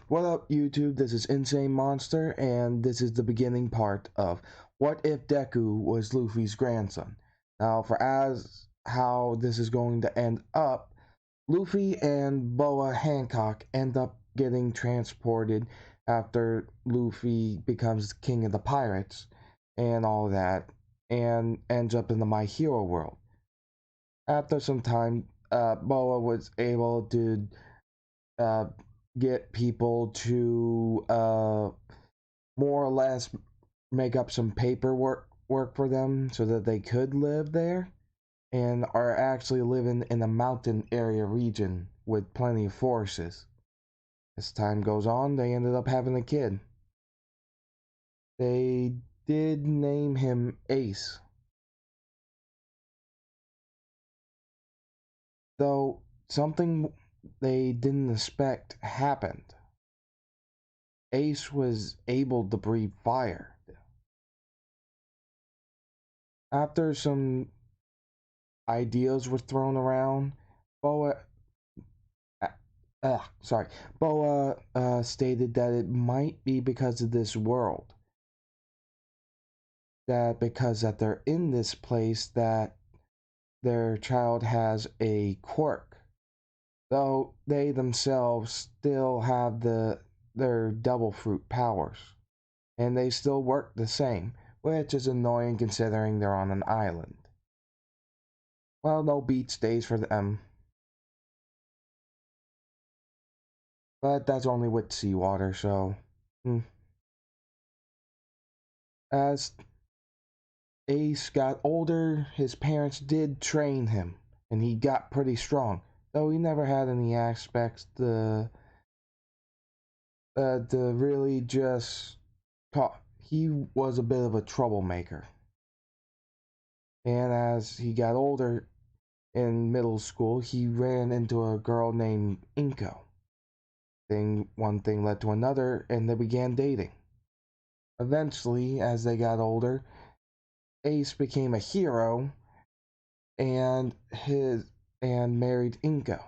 What up, YouTube? This is Insane Monster, and this is the beginning part of What If Deku Was Luffy's Grandson? Now, for as how this is going to end up, Luffy and Boa Hancock end up getting transported after Luffy becomes king of the pirates and all that, and ends up in the My Hero world. After some time, Boa was able to uh, get people to more or less make up some paperwork for them so that they could live there and are actually living in a mountain area region with plenty of forests. As time goes on, they ended up having a kid. They did name him Ace, though something they didn't expect happened. Ace was able to breathe fire. After some ideas were thrown around, Boa, Boa stated that it might be because of this world, that because that they're in this place, that their child has a quirk, though they themselves still have their devil fruit powers, and they still work the same, which is annoying considering they're on an island. Well, no beach days for them. But that's only with seawater, so... As Ace got older, his parents did train him, and he got pretty strong, though he never had any aspects to really just talk. He was a bit of a troublemaker. And as he got older in middle school, he ran into a girl named Inko. One thing led to another, and they began dating. Eventually, as they got older, Ace became a hero and married Inko.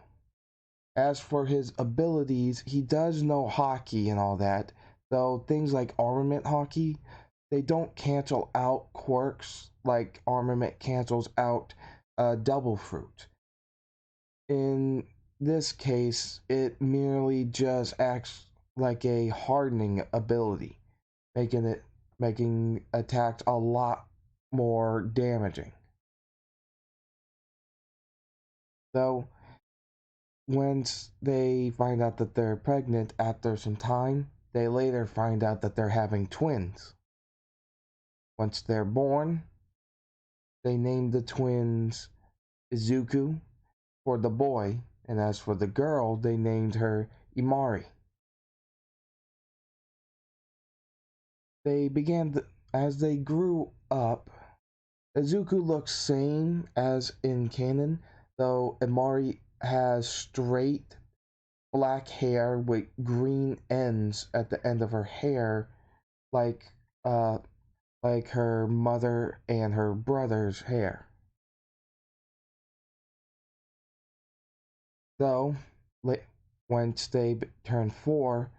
As for his abilities, he does know hockey and all that, though things like armament hockey, they don't cancel out quirks like armament cancels out double fruit. In this case, it merely just acts like a hardening ability, making attacks a lot more damaging. Though once they find out that they're pregnant after some time, they later find out that they're having twins. Once they're born, they name the twins Izuku for the boy, and as for the girl, they named her Imari. As they grew up, Izuku looks sane as in canon, though Imari has straight black hair with green ends at the end of her hair, like uh like her mother and her brother's hair. Though once they turned 4,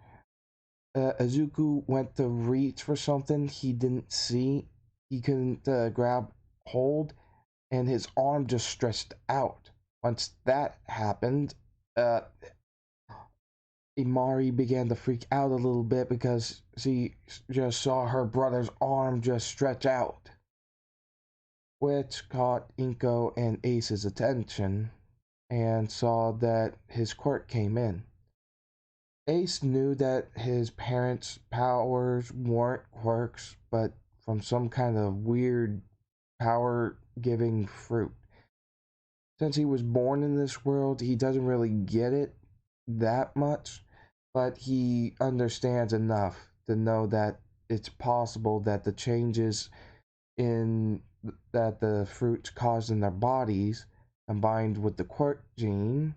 Izuku went to reach for something he didn't see. He couldn't grab hold, and his arm just stretched out. Once that happened, uh, Imari began to freak out a little bit because she just saw her brother's arm just stretch out, which caught Inko and Ace's attention and saw that his quirk came in. Ace knew that his parents' powers weren't quirks, but from some kind of weird power-giving fruit. Since he was born in this world, he doesn't really get it that much, but he understands enough to know that it's possible that the changes in that the fruits caused in their bodies, combined with the quirk gene,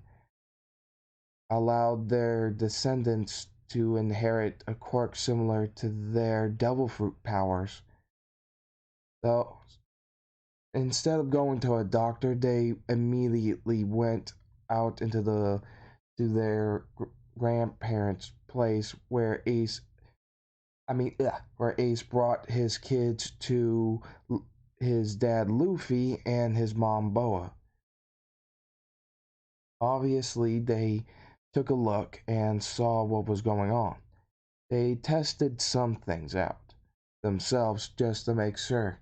allowed their descendants to inherit a quirk similar to their devil fruit powers. So instead of going to a doctor, they immediately went out into to their grandparents' place where where Ace brought his kids to his dad Luffy and his mom Boa. Obviously, they took a look and saw what was going on. They tested some things out themselves just to make sure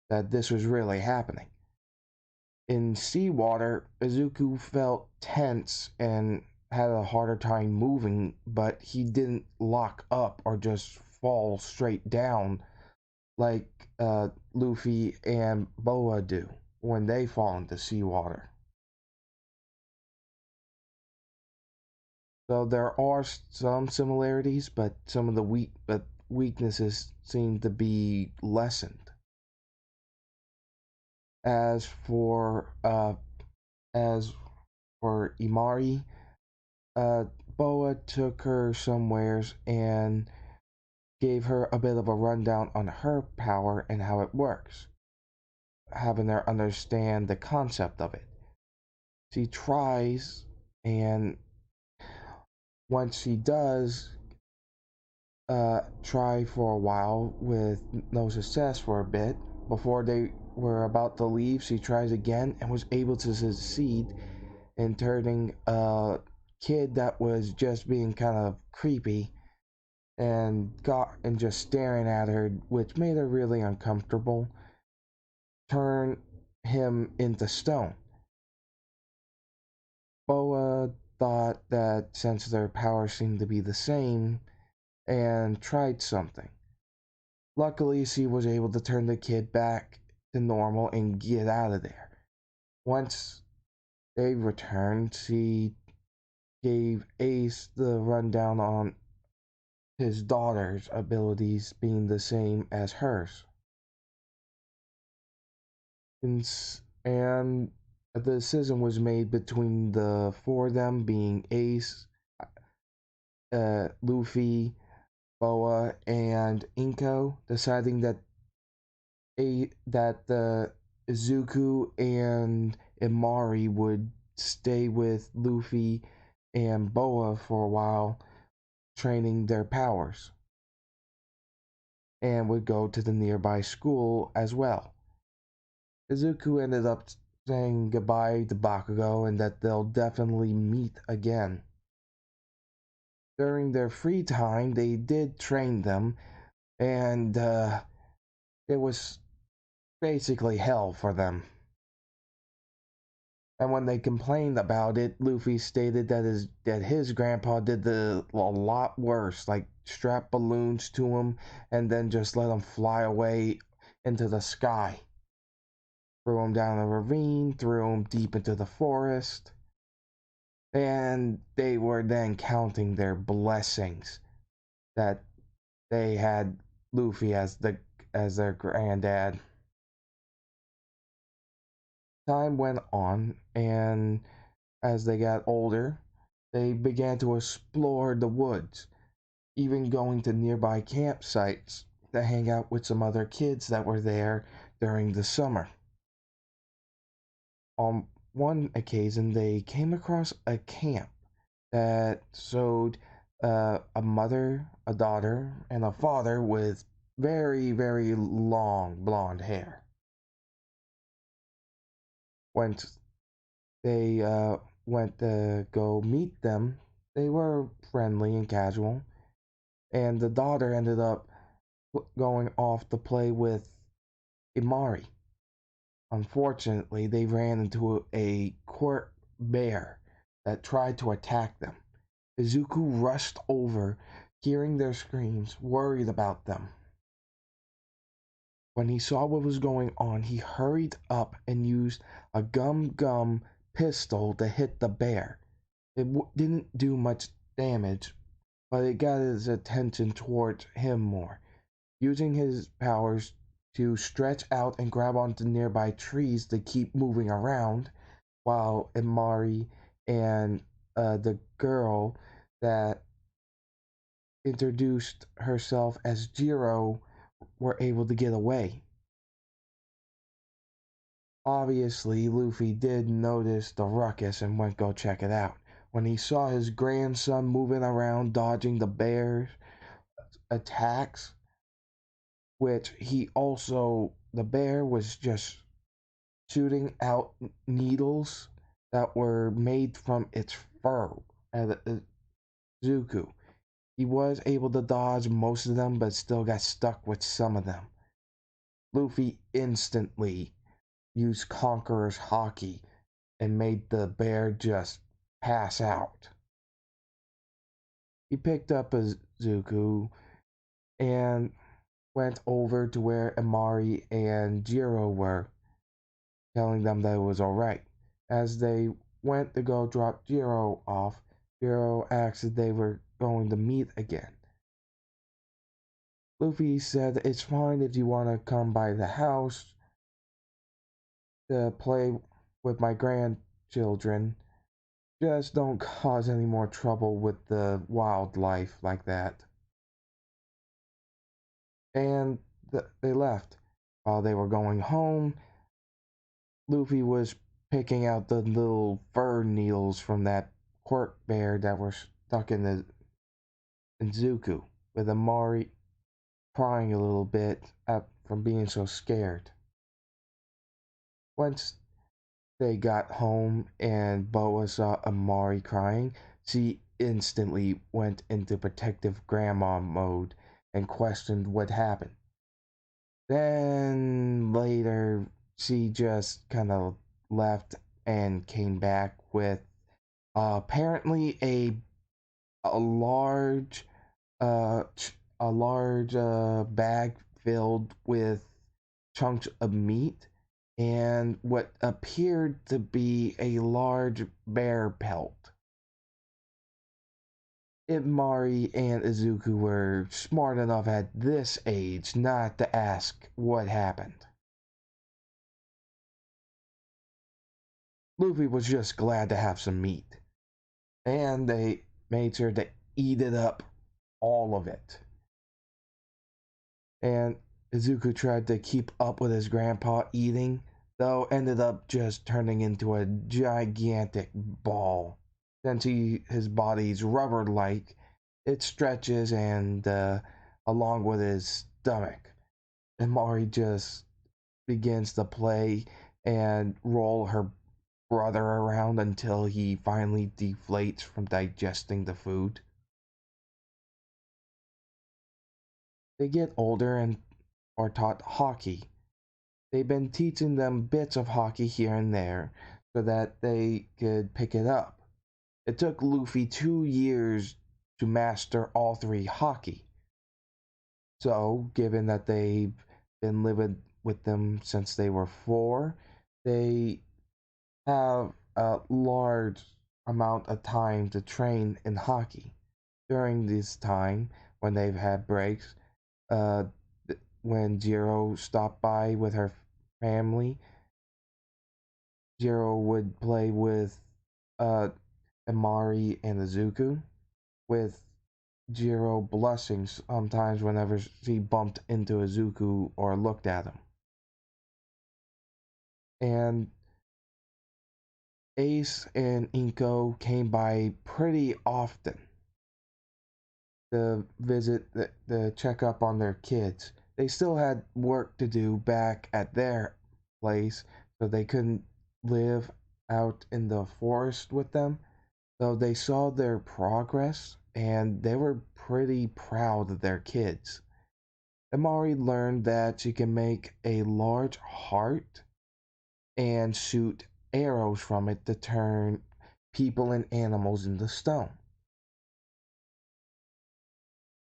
that this was really happening. In seawater, Izuku felt tense and had a harder time moving, but he didn't lock up or just fall straight down like Luffy and Boa do when they fall into seawater. So there are some similarities, but some of the weaknesses seem to be lessened. As for as for Imari, Boa took her somewheres and gave her a bit of a rundown on her power and how it works, having her understand the concept of it. She tries, and once she does, try for a while with no success for a bit. Before they were about to leave, she tries again and was able to succeed in turning a kid that was just being kind of creepy and just staring at her, which made her really uncomfortable, turn him into stone. Boa thought that since their powers seemed to be the same, and tried something. Luckily, she was able to turn the kid back to normal and get out of there. Once they returned, she gave Ace the rundown on his daughter's abilities being the same as hers. And a decision was made between the four of them, being Ace, Luffy, Boa, and Inko, deciding that the Izuku and Imari would stay with Luffy and Boa for a while, training their powers, and would go to the nearby school as well. Izuku ended up saying goodbye to Bakugo and that they'll definitely meet again. During their free time, they did train them, and it was basically hell for them. And when they complained about it, Luffy stated that his grandpa did a lot worse, like strap balloons to him and then just let him fly away into the sky. Threw him down a ravine, threw him deep into the forest, and they were then counting their blessings that they had Luffy as their granddad. Time went on, and as they got older, they began to explore the woods, even going to nearby campsites to hang out with some other kids that were there during the summer. On one occasion, they came across a camp that showed a mother, a daughter, and a father with very, very long blonde hair. Once they went to go meet them, they were friendly and casual, and the daughter ended up going off to play with Imari. Unfortunately, they ran into a court bear that tried to attack them. Izuku rushed over, hearing their screams, worried about them. When he saw what was going on, he hurried up and used a gum pistol to hit the bear. It didn't do much damage, but it got his attention towards him more. Using his powers to stretch out and grab onto nearby trees to keep moving around, while Imari and the girl that introduced herself as Jiro were able to get away. Obviously, Luffy did notice the ruckus and went go check it out. when he saw his grandson moving around dodging the bear's attacks, which the bear was just shooting out needles that were made from its fur at Zuko. He was able to dodge most of them, but still got stuck with some of them. Luffy instantly used Conqueror's Haki and made the bear just pass out. He picked up Zuko and went over to where Amari and Jiro were, telling them that it was alright. As they went to go drop Jiro off, Jiro asked if they were going to meet again. Luffy said it's fine if you want to come by the house to play with my grandchildren. Just don't cause any more trouble with the wildlife like that. And they left. While they were going home, Luffy was picking out the little fur needles from that quirk bear that were stuck in Zuko, with Amari crying a little bit from being so scared. Once they got home and Boa saw Amari crying, she instantly went into protective grandma mode and questioned what happened. Then later, she just kind of left and came back with apparently a large uh a large bag filled with chunks of meat and what appeared to be a large bear pelt. Mari and Izuku were smart enough at this age not to ask what happened. Luffy was just glad to have some meat, and they made sure to eat it up, all of it. And Izuku tried to keep up with his grandpa eating, though ended up just turning into a gigantic ball. Since his body's rubber-like, it stretches and along with his stomach. And Mari just begins to play and roll her brother around until he finally deflates from digesting the food. They get older and are taught Haki. They've been teaching them bits of Haki here and there so that they could pick it up. It took Luffy 2 years to master all three Haki. So, given that they've been living with them since they were 4, they have a large amount of time to train in Haki. During this time, when they've had breaks, uh, when Jiro stopped by with her family, Jiro would play with uh, Amari and Izuku, with Jiro blushing sometimes whenever she bumped into Izuku or looked at him. And Ace and Inko came by pretty often to visit, the check up on their kids. They still had work to do back at their place, so they couldn't live out in the forest with them. So they saw their progress and they were pretty proud of their kids. Amari learned that she can make a large heart and shoot arrows from it to turn people and animals into stone,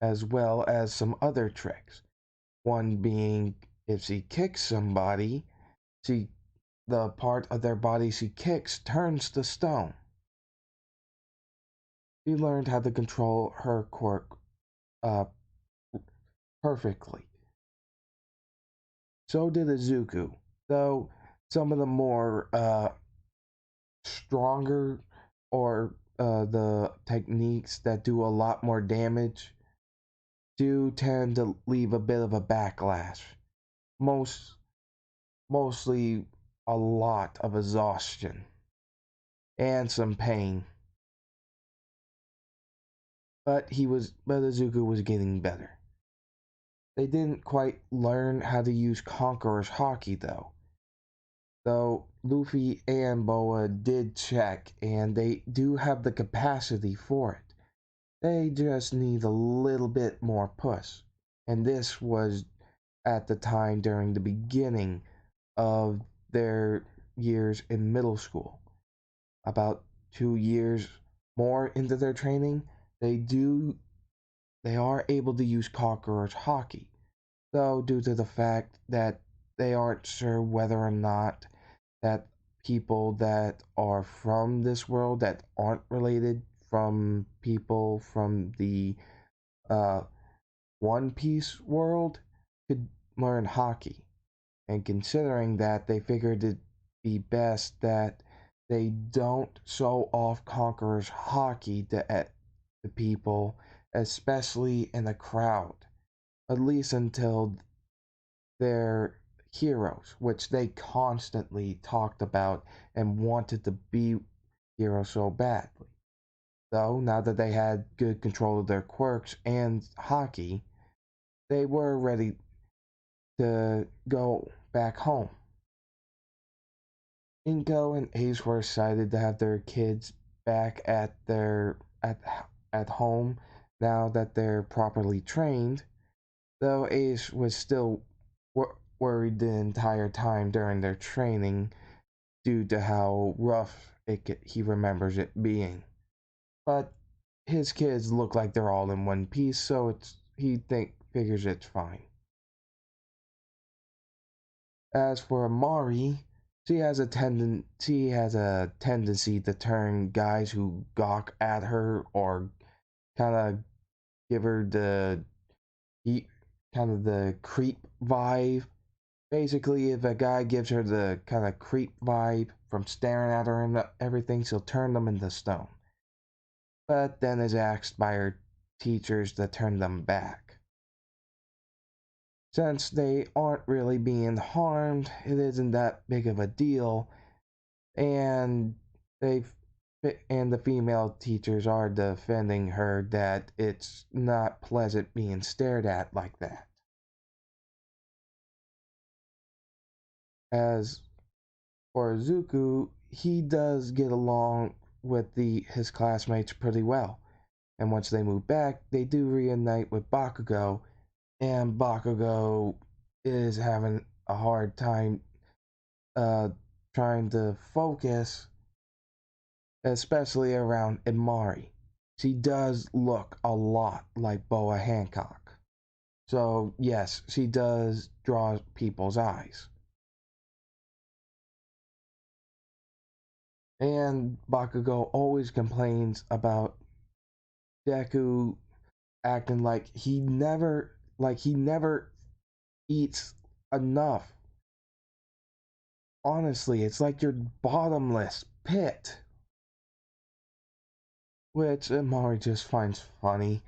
as well as some other tricks. One being if she kicks somebody, she the part of their body she kicks turns to stone. She learned how to control her quirk uh, perfectly. So did Izuku, though some of the more stronger or the techniques that do a lot more damage do tend to leave a bit of a backlash. Most Mostly a lot of exhaustion and some pain. but Izuku was getting better. They didn't quite learn how to use Conqueror's Haki though Luffy and Boa did check, and they do have the capacity for it. They just need a little bit more push. And this was at the time during the beginning of their years in middle school. About 2 years more into their training, they are able to use Conqueror's Haki, though due to the fact that they aren't sure whether or not that people that are from this world that aren't related from people from the uh, One Piece world could learn Haki. And considering that, they figured it'd be best that they don't show off Conqueror's Haki to people, especially in a crowd, at least until they're heroes, which they constantly talked about and wanted to be heroes so badly. Though, now that they had good control of their quirks and Haki, they were ready to go back home. Inko and Ace were excited to have their kids back at home now that they're properly trained, though Ace was still worried the entire time during their training due to how rough he remembers it being. But his kids look like they're all in one piece, so figures it's fine. As for Amari, she has a tendency to turn guys who gawk at her or kind of give her the kind of the creep vibe. Basically, if a guy gives her the kind of creep vibe from staring at her and everything, she'll turn them into stone. But then is asked by her teachers to turn them back. Since they aren't really being harmed, it isn't that big of a deal, and they've and the female teachers are defending her that it's not pleasant being stared at like that. As for Zuku, he does get along with his classmates pretty well, and once they move back, they do reunite with Bakugo, and Bakugo is having a hard time uh, trying to focus, especially around Imari. She does look a lot like Boa Hancock. So, yes, she does draw people's eyes. And Bakugo always complains about Deku acting like he never eats enough. Honestly, it's like your bottomless pit. Which Imari just finds funny.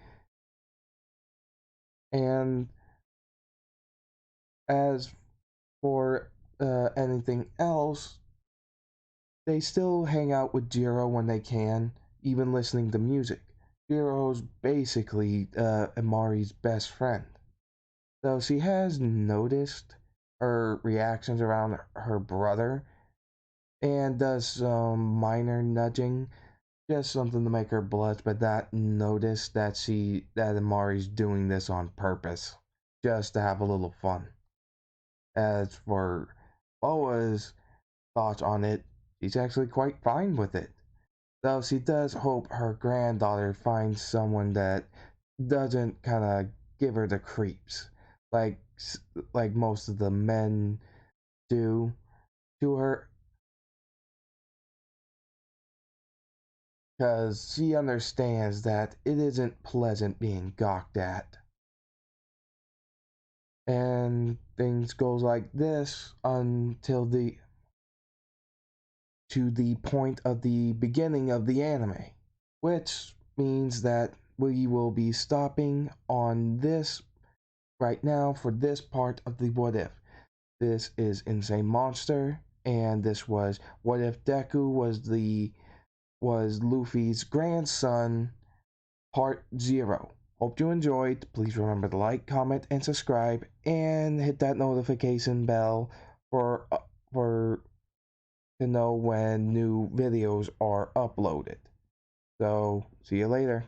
And as for anything else, they still hang out with Jiro when they can, even listening to music. Jiro's basically Imari's best friend. Though she has noticed her reactions around her brother and does some minor nudging, just something to make her blush, but not notice that Imari's doing this on purpose, just to have a little fun. As for Boa's thoughts on it, she's actually quite fine with it. Though she does hope her granddaughter finds someone that doesn't kind of give her the creeps, like like most of the men do to her, because she understands that it isn't pleasant being gawked at. And things goes like this until the point of the beginning of the anime, which means that we will be stopping on this right now for this part of the What If. This is Insane Monster, and this was what if Deku was Luffy's grandson Part 0. Hope you enjoyed. Please remember to like, comment, and subscribe, and hit that notification bell for to know when new videos are uploaded. So, see you later.